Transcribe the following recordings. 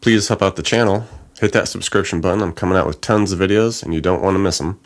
please help out the channel. Hit that subscription button. I'm coming out with tons of videos and you don't want to miss them.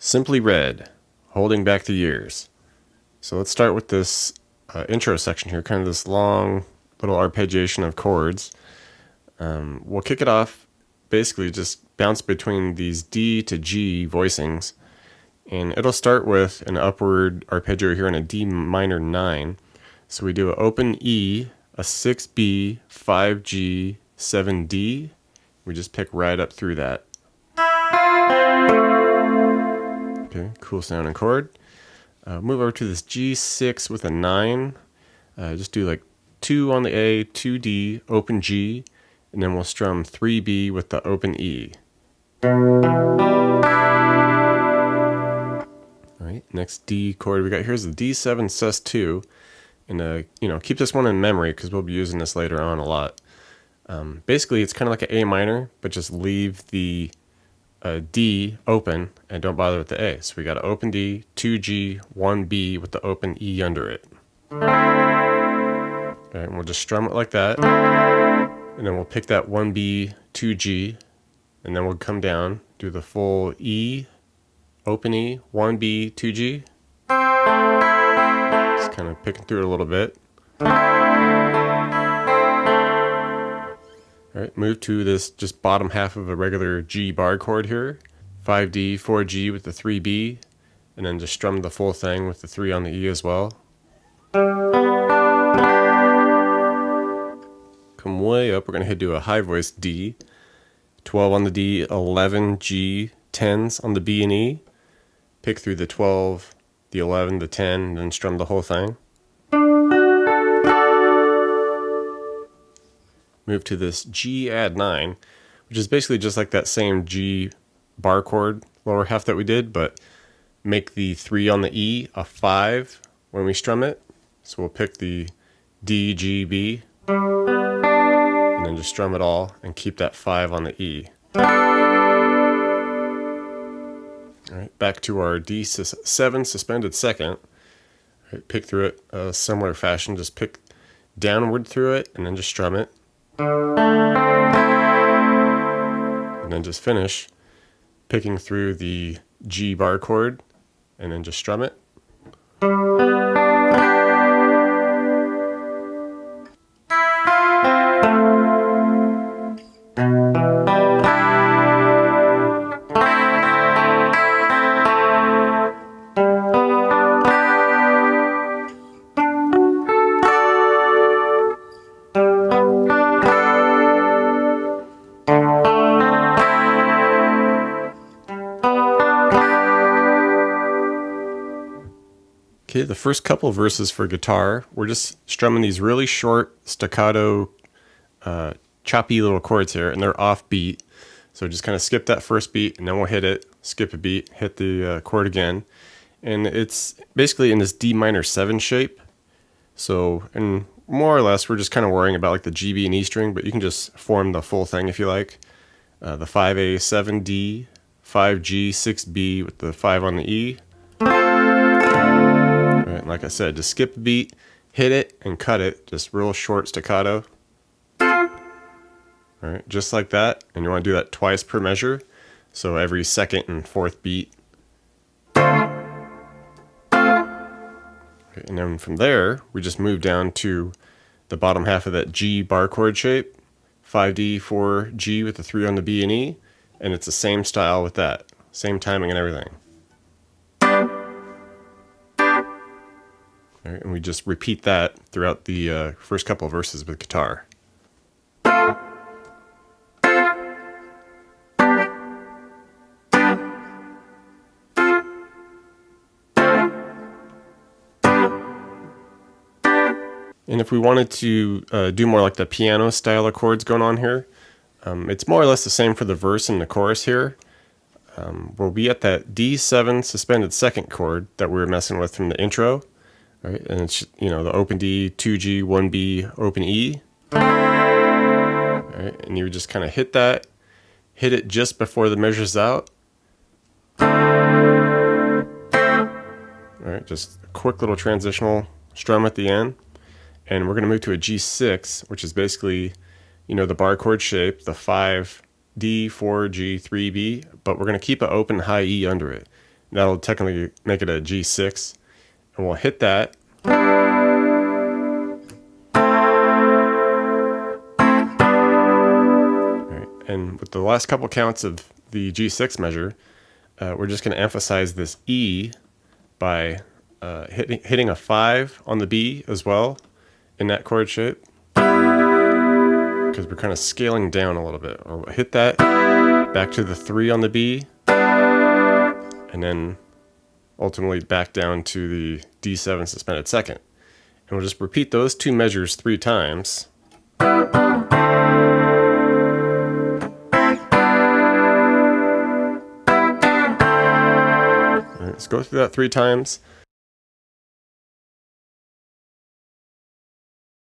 Simply Red, Holding Back the Years. So let's start with this intro section here, kind of this long little arpeggiation of chords. We'll kick it off, basically just bounce between these D to G voicings, and it'll start with an upward arpeggio here in a D minor 9. So we do an open E, a 6B, 5G, 7D. We just pick right up through that. Okay, cool sounding chord. Move over to this G6 with a 9. Just do like 2 on the A, 2D, open G, and then we'll strum 3B with the open E. Alright, next D chord we got here is the D7 sus2. And keep this one in memory because we'll be using this later on a lot. Basically, it's kind of like an A minor, but just leave the D open and don't bother with the A. So we got an open D, 2G, 1B with the open E under it. Alright, and we'll just strum it like that. And then we'll pick that 1B, 2G, and then we'll come down, do the full E, open E, 1B, 2G. Just kind of picking through it a little bit. Alright, move to this just bottom half of a regular G bar chord here. 5D, 4G with the 3B, and then just strum the full thing with the 3 on the E as well. Come way up, we're going to do a high voice D. 12 on the D, 11, G, 10s on the B and E. Pick through the 12, the 11, the 10, and then strum the whole thing. Move to this G add 9, which is basically just like that same G bar chord lower half that we did, but make the 3 on the E a 5 when we strum it. So we'll pick the D, G, B, and then just strum it all and keep that 5 on the E. Alright, back to our D7 suspended second. Alright, pick through it a similar fashion, just pick downward through it and then just strum it. And then just finish picking through the G bar chord and then just strum it. Okay, the first couple verses for guitar, we're just strumming these really short staccato, choppy little chords here, and they're off beat. So just kind of skip that first beat, and then we'll hit it, skip a beat, hit the chord again. And it's basically in this D minor 7 shape. So, and more or less, we're just kind of worrying about like the G, B, and E string, but you can just form the full thing if you like. The 5A, 7D, 5G, 6B with the 5 on the E. All right, like I said, just skip a beat, hit it, and cut it. Just real short staccato. All right, just like that. And you want to do that twice per measure. So every second and fourth beat. Okay, and then from there, we just move down to the bottom half of that G bar chord shape. 5D, 4G with the 3 on the B and E. And it's the same style with that. Same timing and everything. All right, and we just repeat that throughout the first couple of verses with guitar. And if we wanted to do more like the piano style of chords going on here, it's more or less the same for the verse and the chorus here. We'll be at that D7 suspended second chord that we were messing with from the intro, right? And it's, you know, the open D, 2G, 1B, open E. All right, and you would just kind of hit that, hit it just before the measure's out. All right, just a quick little transitional strum at the end. And we're going to move to a G6, which is basically, you know, the bar chord shape, the 5D, 4G, 3B, but we're going to keep an open high E under it. That'll technically make it a G6. And we'll hit that. All right, and with the last couple counts of the G6 measure, we're just going to emphasize this E by hitting a 5 on the B as well. In that chord shape, because we're kind of scaling down a little bit. Or we'll hit that, back to the 3 on the B, and then ultimately back down to the D7 suspended second. And we'll just repeat those two measures 3 times. All right, let's go through that 3 times.